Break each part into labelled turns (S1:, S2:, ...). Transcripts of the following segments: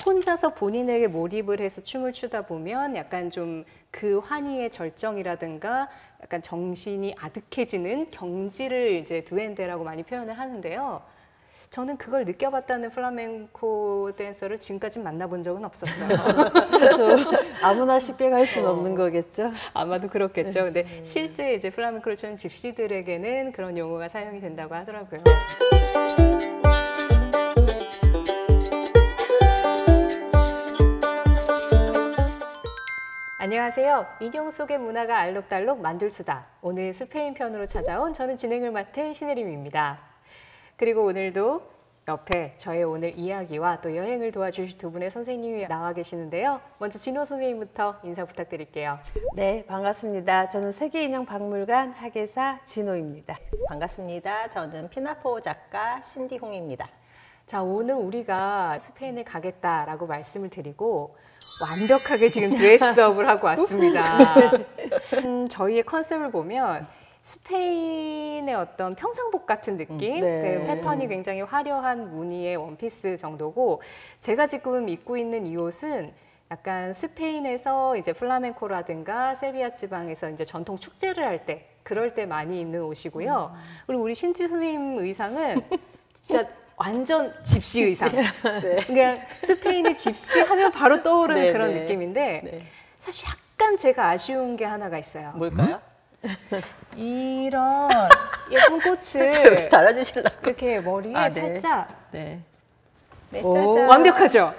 S1: 혼자서 본인에게 몰입을 해서 춤을 추다 보면 약간 좀 그 환희의 절정이라든가 약간 정신이 아득해지는 경지를 이제 두엔데라고 많이 표현을 하는데요. 저는 그걸 느껴봤다는 플라멩코 댄서를 지금까지 만나본 적은 없었어요.
S2: 그렇죠. 아무나 쉽게 갈 수는 없는 거겠죠.
S1: 아마도 그렇겠죠. 근데 실제 이제 플라멩코를 추는 집시들에게는 그런 용어가 사용이 된다고 하더라고요. 안녕하세요. 인형 속의 문화가 알록달록 만들수다. 오늘 스페인 편으로 찾아온 저는 진행을 맡은 신혜림입니다. 그리고 오늘도 옆에 저의 오늘 이야기와 또 여행을 도와주실 두 분의 선생님이 나와 계시는데요. 먼저 진호 선생님부터 인사 부탁드릴게요.
S2: 네, 반갑습니다. 저는 세계인형박물관 학예사 진호입니다.
S3: 반갑습니다. 저는 피나포 작가 신디홍입니다.
S1: 자, 오늘 우리가 스페인에 가겠다라고 말씀을 드리고 완벽하게 지금 드레스업을 하고 왔습니다. 저희의 컨셉을 보면 스페인의 어떤 평상복 같은 느낌,
S2: 네.
S1: 그 패턴이 굉장히 화려한 무늬의 원피스 정도고, 제가 지금 입고 있는 이 옷은 약간 스페인에서 이제 플라멩코라든가 세비야 지방에서 이제 전통 축제를 할 때, 그럴 때 많이 입는 옷이고요. 그리고 우리 신지 선생님 의상은 진짜 완전 집시 의상.
S3: 네.
S1: 그냥 스페인의 집시 하면 바로 떠오르는
S3: 네,
S1: 그런
S3: 네.
S1: 느낌인데,
S3: 네.
S1: 사실 약간 제가 아쉬운 게 하나가 있어요.
S3: 뭘까요?
S1: 이런 예쁜 꽃을
S3: 달아주실라고.
S1: 이렇게 머리에
S3: 아, 네.
S1: 살짝.
S3: 네. 네,
S2: 오,
S3: 짜잔.
S1: 완벽하죠?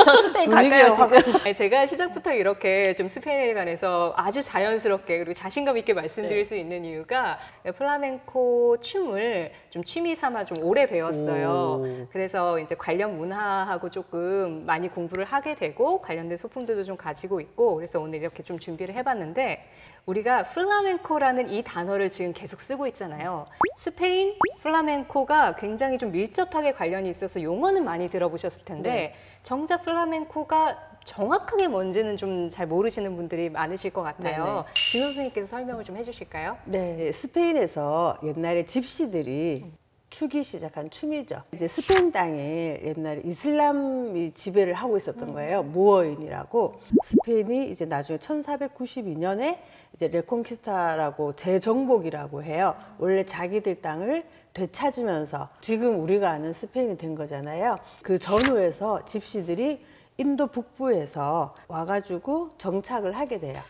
S3: 저 스페인 갈까요, 지금?
S1: 아니, 제가 시작부터 이렇게 좀 스페인에 관해서 아주 자연스럽게 그리고 자신감 있게 말씀드릴
S3: 네.
S1: 수 있는 이유가 플라멩코 춤을 좀 취미 삼아 좀 오래 배웠어요.
S3: 오.
S1: 그래서 이제 관련 문화하고 조금 많이 공부를 하게 되고 관련된 소품들도 좀 가지고 있고, 그래서 오늘 이렇게 좀 준비를 해봤는데, 우리가 플라멩코라는 이 단어를 지금 계속 쓰고 있잖아요. 스페인 플라멩코가 굉장히 좀 밀접하게 관련이 있어서 용어는 많이 들어보셨을 텐데,
S3: 네.
S1: 정작 플라멩코가 정확하게 뭔지는 좀 잘 모르시는 분들이 많으실 것 같아요. 진호 선생님께서 설명을 좀 해주실까요?
S2: 네, 스페인에서 옛날에 집시들이 추기 시작한 춤이죠. 이제 스페인 땅에 옛날에 이슬람이 지배를 하고 있었던 거예요. 모어인이라고. 스페인이 이제 나중에 1492년에 이제 레콩키스타라고 재정복이라고 해요. 원래 자기들 땅을 되찾으면서 지금 우리가 아는 스페인이 된 거잖아요. 그 전후에서 집시들이 인도 북부에서 와가지고 정착을 하게 돼요.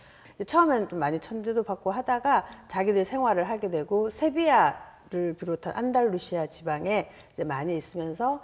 S2: 처음에는 좀 많이 천대도 받고 하다가 자기들 생활을 하게 되고, 세비야를 비롯한 안달루시아 지방에 이제 많이 있으면서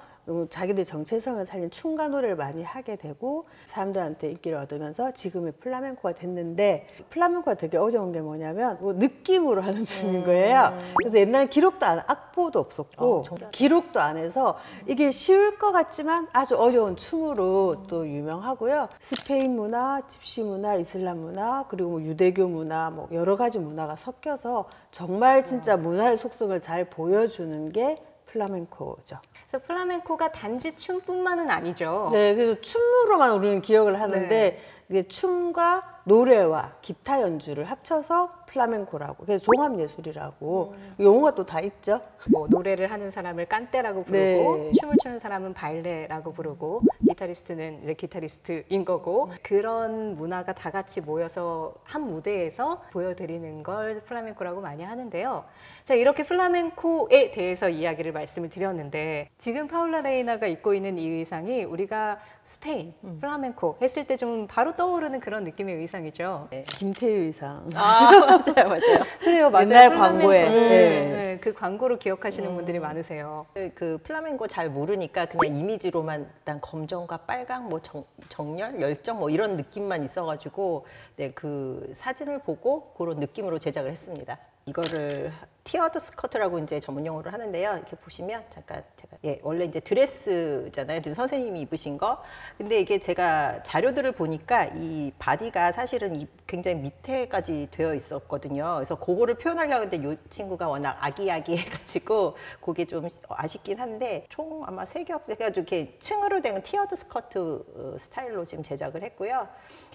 S2: 자기들 정체성을 살린 춤과 노래를 많이 하게 되고 사람들한테 인기를 얻으면서 지금의 플라멩코가 됐는데, 플라멩코가 되게 어려운 게 뭐냐면 느낌으로 하는 춤인 거예요. 그래서 옛날에 기록도 안, 악보도 없었고 기록도 안 해서 이게 쉬울 것 같지만 아주 어려운 춤으로 또 유명하고요. 스페인 문화, 집시 문화, 이슬람 문화, 그리고 뭐 유대교 문화, 뭐 여러 가지 문화가 섞여서 정말 진짜 문화의 속성을 잘 보여주는 게 플라멩코죠.
S1: 그래서 플라멩코가 단지 춤뿐만은 아니죠.
S2: 네, 그래서 춤으로만 우리는 기억을 하는데,
S1: 네.
S2: 이게 춤과 노래와 기타 연주를 합쳐서 플라멩코라고, 그래서 종합예술이라고 용어가 또 다 있죠.
S1: 뭐 노래를 하는 사람을 깐떼라고 부르고,
S2: 네.
S1: 춤을 추는 사람은 발레라고 부르고, 기타리스트는 이제 기타리스트인 거고, 그런 문화가 다 같이 모여서 한 무대에서 보여드리는 걸 플라멩코라고 많이 하는데요. 자, 이렇게 플라멩코에 대해서 이야기를 말씀을 드렸는데, 지금 파울라 레이나가 입고 있는 이 의상이 우리가 스페인 플라멩코 했을 때 좀 바로 떠오르는 그런 느낌의 의상이죠.
S3: 네.
S2: 김태희 의상.
S3: 아, 맞아요, 맞아요.
S1: 그래요, 맞아요.
S2: 옛날
S1: 플라멩코.
S2: 광고에.
S1: 네, 그 광고로 기억하시는 분들이 많으세요.
S3: 그 플라멩코 잘 모르니까 그냥 이미지로만 일단 검정과 빨강, 뭐 정열, 열정 뭐 이런 느낌만 있어가지고, 네, 그 사진을 보고 그런 느낌으로 제작을 했습니다. 이거를 티어드 스커트라고 이제 전문 용어를 하는데요. 이렇게 보시면 잠깐 제가 원래 이제 드레스잖아요. 지금 선생님이 입으신 거. 근데 이게 제가 자료들을 보니까 이 바디가 사실은 굉장히 밑에까지 되어 있었거든요. 그래서 그거를 표현하려고 했는데 이 친구가 워낙 아기아기해가지고 그게 좀 아쉽긴 한데, 총 아마 3겹 해가지고 이렇게 층으로 된 티어드 스커트 스타일로 지금 제작을 했고요.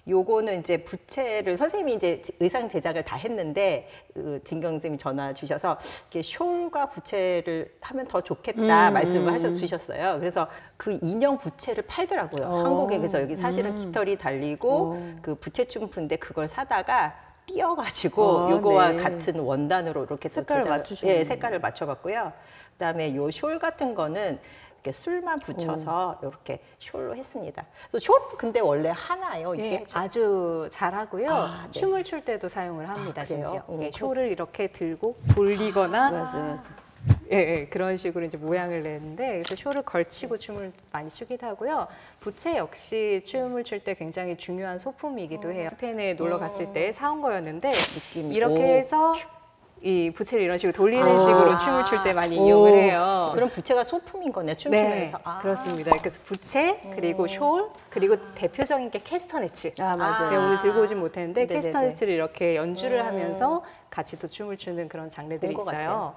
S3: 요거는 이제 부채를 선생님이 이제 의상 제작을 다 했는데 진경 선생님이 전화 주셔서 있어서 이렇게 숄과 부채를 하면 더 좋겠다 말씀을 주셨어요. 그래서 그 인형 부채를 팔더라고요. 한국에. 그래서 여기 사실은 깃털이 달리고 그 부채춤프인데 그걸 사다가 띄어가지고 요거와
S2: 네.
S3: 같은 원단으로 이렇게 또
S2: 색깔을 맞추셨네요.
S3: 예, 색깔을 맞춰봤고요. 그다음에 요 숄 같은 거는 이렇게 술만 붙여서 이렇게 숄로 했습니다. 그래서 숄 근데 원래 하나요 이게?
S1: 네, 아주 잘하고요.
S3: 아, 네.
S1: 춤을 출 때도 사용을 합니다.
S3: 그래요?
S1: 심지어 예, 숄을 이렇게 들고 돌리거나
S2: 맞아요.
S1: 예, 예, 그런 식으로 이제 모양을 내는데 그래서 숄을 걸치고 춤을 많이 추기도 하고요. 부채 역시 춤을 출 때 굉장히 중요한 소품이기도 해요. 스페인에 놀러 갔을 때 사온 거였는데
S3: 느낌.
S1: 이렇게
S3: 오.
S1: 해서 이 부채를 이런 식으로 돌리는 식으로 춤을 출 때 많이 이용을 해요.
S3: 그럼 부채가 소품인 거네
S1: 네,
S3: 춤추면서.
S1: 그렇습니다. 그래서 부채, 그리고 숄, 그리고 대표적인 게 캐스터네츠.
S2: 아, 맞아요.
S1: 제가 오늘 들고 오진 못했는데
S3: 네네네.
S1: 캐스터네츠를 이렇게 연주를 하면서 같이 또 춤을 추는 그런 장르들이
S3: 본것
S1: 있어요.
S3: 같아요.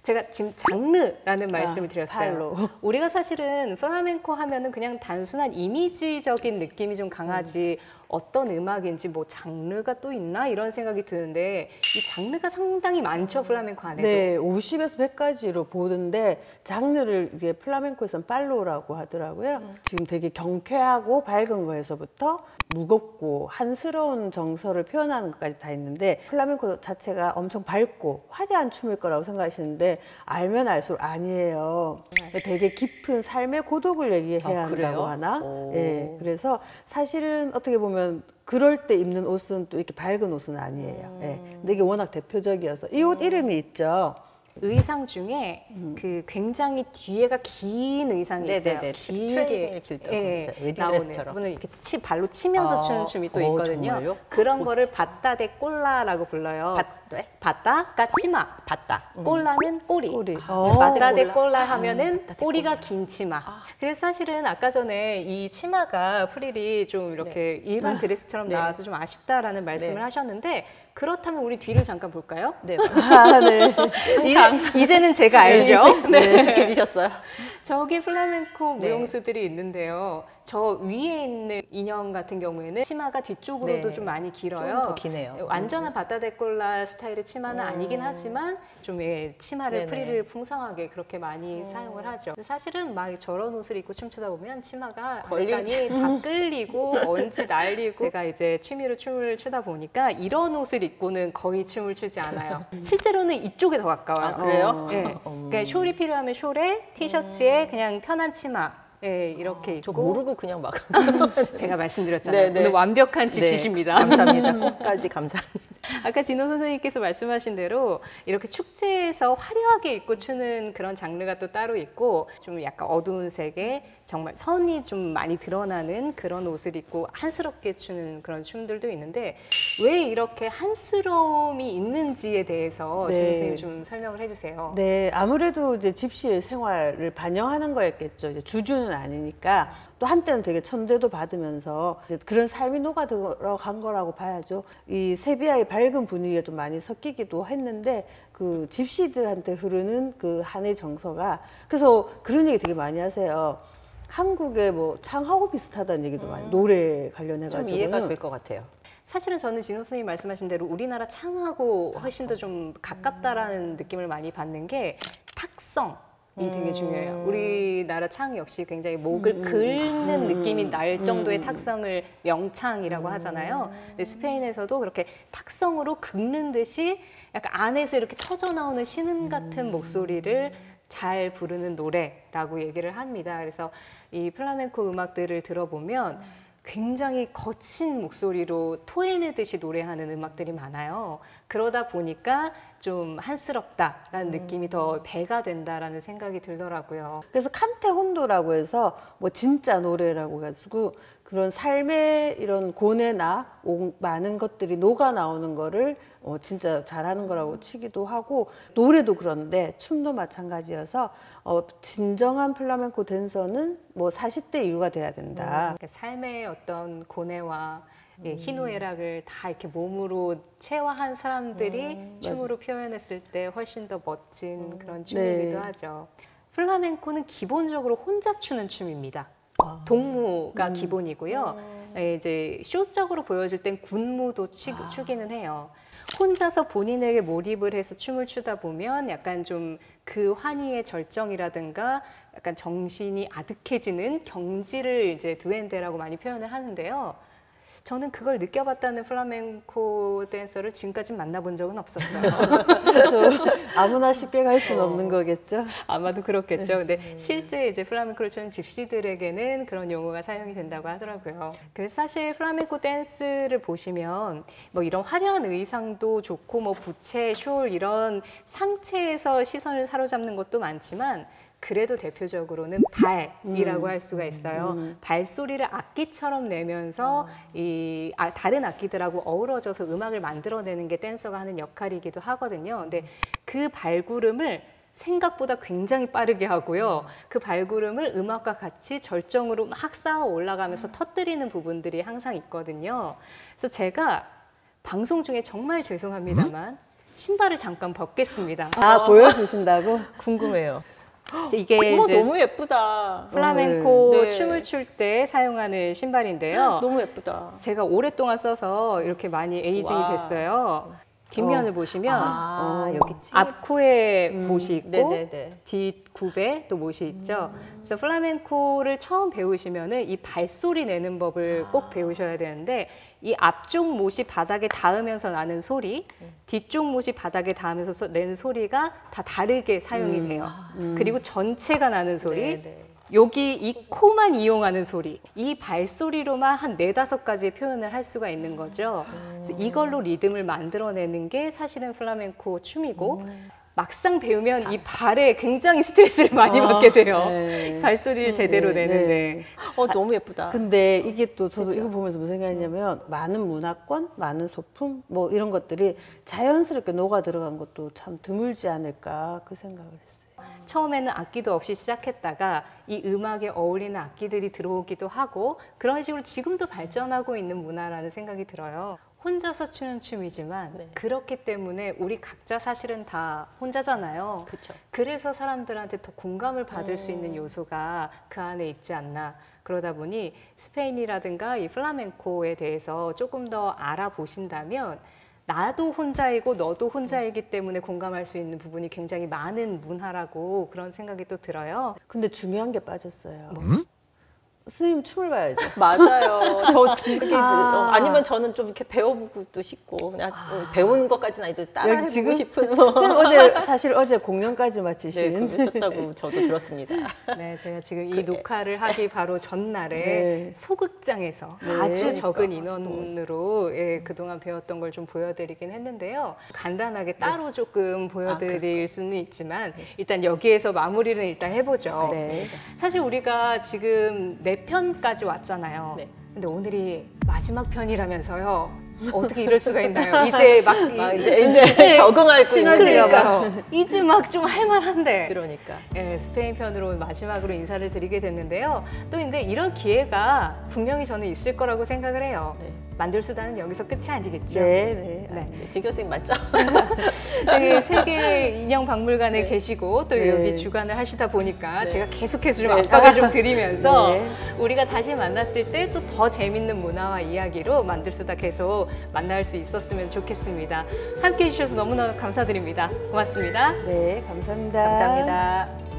S1: 제가 지금 장르라는 말씀을 드렸어요.
S2: 팔로.
S1: 우리가 사실은 플라멩코 하면은 그냥 단순한 이미지적인 느낌이 좀 강하지 어떤 음악인지 뭐 장르가 또 있나 이런 생각이 드는데 이 장르가 상당히 많죠, 플라멩코 안에도.
S2: 네, 50에서 100가지로 보는데 장르를 이게 플라멩코에서는 팔로라고 하더라고요. 지금 되게 경쾌하고 밝은 거에서부터 무겁고 한스러운 정서를 표현하는 것까지 다 있는데 플라멩코 자체가 엄청 밝고 화려한 춤일 거라고 생각하시는데 알면 알수록 아니에요. 되게 깊은 삶의 고독을 얘기해야
S3: 그래요?
S2: 한다고 하나?
S3: 오.
S2: 예, 그래서 사실은 어떻게 보면 그럴 때 입는 옷은 또 이렇게 밝은 옷은 아니에요. 예. 근데 이게 워낙 대표적이어서 이 옷 이름이 있죠.
S1: 의상 중에 그 굉장히 뒤에가 긴 의상이 있어요.
S3: 네네네.
S1: 길게
S3: 트레이닝을 길다고 웨딩
S1: 나오는
S3: 드레스처럼.
S1: 부분을 이렇게 발로 치면서 추는 춤이 또 있거든요.
S3: 정말요?
S1: 그런 거를 바따 데 꼴라라고 불러요.
S3: 네?
S1: 바따가 치마,
S3: 봤다.
S1: 꼴라는 꼬리.
S2: 꼬리.
S1: 바따 데
S3: 꼴라.
S1: 꼴라 하면은
S3: 바따 데
S1: 꼬리가 긴 치마. 그래서 사실은 아까 전에 이 치마가 프릴이 좀 이렇게 일반 드레스처럼
S3: 네.
S1: 나와서 좀 아쉽다라는 말씀을
S3: 네.
S1: 하셨는데 그렇다면 우리 뒤를 잠깐 볼까요?
S3: 네.
S2: 아, 네.
S1: 이제는 제가 알죠.
S3: 네. 익숙해지셨어요.
S1: 저기 플라멩코
S3: 네.
S1: 무용수들이 있는데요. 저 위에 있는 인형 같은 경우에는 치마가 뒤쪽으로도
S3: 네.
S1: 좀 많이 길어요.
S3: 좀 더 기네요.
S1: 완전한 바타데콜라 스타일의 치마는 아니긴 하지만 좀 치마를
S3: 네네.
S1: 프릴을 풍성하게 그렇게 많이 사용을 하죠. 사실은 막 저런 옷을 입고 춤추다 보면 치마가 걸리니 다 끌리고 먼지 날리고 제가 이제 취미로 춤을 추다 보니까 이런 옷을 입고는 거의 춤을 추지 않아요. 실제로는 이쪽에 더 가까워요.
S3: 아, 그래요?
S1: 네. 그러니까 숄이 필요하면 숄에 티셔츠에 그냥 편한 치마 예, 이렇게
S3: 저
S1: 입고
S3: 모르고 그냥 막.
S1: 제가 말씀드렸잖아요.
S3: 네, 네.
S1: 오늘 완벽한 집시십니다.
S3: 네, 감사합니다. 끝까지 감사합니다.
S1: 아까 진호 선생님께서 말씀하신 대로 이렇게 축제에서 화려하게 입고 추는 그런 장르가 또 따로 있고 좀 약간 어두운 색의 정말 선이 좀 많이 드러나는 그런 옷을 입고 한스럽게 추는 그런 춤들도 있는데 왜 이렇게 한스러움이 있는지에 대해서
S2: 네.
S1: 진호 선생님 좀 설명을 해주세요.
S2: 네, 아무래도 이제 집시의 생활을 반영하는 거였겠죠. 이제 주주는 아니니까. 또 한때는 되게 천대도 받으면서 이제 그런 삶이 녹아 들어간 거라고 봐야죠. 이 세비야의 밝은 분위기가 좀 많이 섞이기도 했는데 그 집시들한테 흐르는 그 한의 정서가 그래서 그런 얘기 되게 많이 하세요. 한국의 뭐 창하고 비슷하다는 얘기도 많이 노래 관련해가지고
S3: 좀 이해가 될 것 같아요.
S1: 사실은 저는 진호 선생님 말씀하신 대로 우리나라 창하고 훨씬 더 좀 가깝다라는 느낌을 많이 받는 게 탁성. 이 되게 중요해요. 우리나라 창 역시 굉장히 목을 긁는 느낌이 날 정도의 탁성을 명창이라고 하잖아요. 근데 스페인에서도 그렇게 탁성으로 긁는 듯이 약간 안에서 이렇게 터져 나오는 신음 같은 목소리를 잘 부르는 노래라고 얘기를 합니다. 그래서 이 플라멩코 음악들을 들어보면 굉장히 거친 목소리로 토해내듯이 노래하는 음악들이 많아요. 그러다 보니까 좀 한스럽다라는 느낌이 더 배가 된다라는 생각이 들더라고요.
S2: 그래서 칸테 혼도라고 해서 뭐 진짜 노래라고 해가지고 그런 삶의 이런 고뇌나 많은 것들이 녹아 나오는 거를 진짜 잘하는 거라고 치기도 하고 노래도 그런데 춤도 마찬가지여서 진정한 플라멩코 댄서는 뭐 40대 이후가 돼야 된다.
S1: 그러니까 삶의 어떤 고뇌와 희노애락을 다 이렇게 몸으로 체화한 사람들이 춤으로 표현했을 때 훨씬 더 멋진 그런 춤이기도
S2: 네.
S1: 하죠. 플라멩코는 기본적으로 혼자 추는 춤입니다. 동무가 기본이고요. 이제 쇼적으로 보여줄 땐 군무도 추기는 해요. 혼자서 본인에게 몰입을 해서 춤을 추다 보면 약간 좀 그 환희의 절정이라든가 약간 정신이 아득해지는 경지를 이제 두엔데라고 많이 표현을 하는데요. 저는 그걸 느껴봤다는 플라멩코 댄서를 지금까지 만나본 적은 없었어요.
S2: 그렇죠. 아무나 쉽게 갈 수는 없는 거겠죠.
S1: 아마도 그렇겠죠. 근데 실제 이제 플라멩코를 추는 집시들에게는 그런 용어가 사용이 된다고 하더라고요. 그래서 사실 플라멩코 댄스를 보시면 뭐 이런 화려한 의상도 좋고 뭐 부채, 숄 이런 상체에서 시선을 사로잡는 것도 많지만 그래도 대표적으로는 발이라고 할 수가 있어요. 발소리를 악기처럼 내면서 다른 악기들하고 어우러져서 음악을 만들어내는 게 댄서가 하는 역할이기도 하거든요. 근데 그 발구름을 생각보다 굉장히 빠르게 하고요. 그 발구름을 음악과 같이 절정으로 막 쌓아 올라가면서 터뜨리는 부분들이 항상 있거든요. 그래서 제가 방송 중에 정말 죄송합니다만 신발을 잠깐 벗겠습니다.
S2: 아, 보여주신다고?
S3: 궁금해요.
S1: 이게
S3: 어머,
S1: 이제
S3: 너무 예쁘다.
S1: 플라멩코
S3: 네.
S1: 춤을 출 때 사용하는 신발인데요.
S3: 너무 예쁘다.
S1: 제가 오랫동안 써서 이렇게 많이 에이징이
S3: 와.
S1: 됐어요. 뒷면을 보시면
S3: 여기 치.
S1: 앞코에 못이 있고
S3: 네네네.
S1: 뒷굽에 또 못이 있죠. 그래서 플라멩코를 처음 배우시면은 이 발소리 내는 법을 꼭 배우셔야 되는데 이 앞쪽 못이 바닥에 닿으면서 나는 소리, 뒤쪽 못이 바닥에 닿으면서 내는 소리가 다 다르게 사용이 돼요. 그리고 전체가 나는 소리,
S3: 네네.
S1: 여기 이 코만 이용하는 소리, 이 발소리로만 한 4-5가지의 표현을 할 수가 있는 거죠. 그래서 이걸로 리듬을 만들어내는 게 사실은 플라멩코 춤이고 막상 배우면 이 발에 굉장히 스트레스를 많이 받게 돼요.
S2: 네.
S1: 발소리를 제대로
S2: 네,
S1: 내는데.
S3: 너무 예쁘다.
S2: 근데 이게 또 저도
S3: 진짜.
S2: 이거 보면서 무슨 생각했냐면 많은 문화권, 많은 소품 뭐 이런 것들이 자연스럽게 녹아 들어간 것도 참 드물지 않을까 그 생각을 했어요.
S1: 처음에는 악기도 없이 시작했다가 이 음악에 어울리는 악기들이 들어오기도 하고 그런 식으로 지금도 발전하고 있는 문화라는 생각이 들어요. 혼자서 추는 춤이지만
S3: 네.
S1: 그렇기 때문에 우리 각자 사실은 다 혼자잖아요.
S3: 그쵸.
S1: 그래서 사람들한테 더 공감을 받을 수 있는 요소가 그 안에 있지 않나. 그러다 보니 스페인이라든가 이 플라멩코에 대해서 조금 더 알아보신다면 나도 혼자이고 너도 혼자이기 때문에 공감할 수 있는 부분이 굉장히 많은 문화라고 그런 생각이 또 들어요.
S2: 근데 중요한 게 빠졌어요. 선생님 춤을 봐야죠.
S3: 맞아요. 저 그게 아니면 저는 좀 이렇게 배워보고도 싶고 그냥 배우는 것까지는 아니도 따라해보고
S2: 지금
S3: 싶은
S2: 선생님 사실 어제 공연까지
S3: 네,
S2: 마치신
S3: 그러셨다고 저도 들었습니다.
S1: 네, 제가 지금 이 녹화를 하기 바로 전날에
S2: 네.
S1: 소극장에서
S2: 네.
S1: 아주
S3: 그러니까.
S1: 적은 인원으로 그동안 배웠던 걸 좀 보여드리긴 했는데요. 간단하게 따로 조금 보여드릴 수는 있지만 일단 여기에서 마무리를 일단 해보죠.
S2: 네.
S1: 사실 우리가 지금 4편까지 왔잖아요.
S3: 네.
S1: 근데 오늘이 마지막 편이라면서요. 어떻게 이럴 수가 있나요? 이제 막
S3: 이제 적응하고 있는
S1: 그러니까요. 이제 막 좀 할만한데.
S3: 그러니까.
S1: 네, 스페인 편으로 마지막으로 인사를 드리게 됐는데요. 또 근데 이런 기회가 분명히 저는 있을 거라고 생각을 해요.
S3: 네.
S1: 만들 수다는 여기서 끝이 아니겠죠.
S2: 네, 네.
S1: 네.
S3: 진 교수님 맞죠?
S1: 여기 세계 인형 박물관에
S3: 네.
S1: 계시고 또
S2: 네.
S1: 여기 주관을 하시다 보니까
S3: 네.
S1: 제가 계속해서 좀
S3: 네.
S1: 압박을 좀 드리면서
S2: 네.
S1: 우리가 다시 만났을 때 또 더 재밌는 문화와 이야기로 만들 수다 계속 만날 수 있었으면 좋겠습니다. 함께 해주셔서 너무너무 감사드립니다. 고맙습니다.
S2: 네, 감사합니다.
S3: 감사합니다.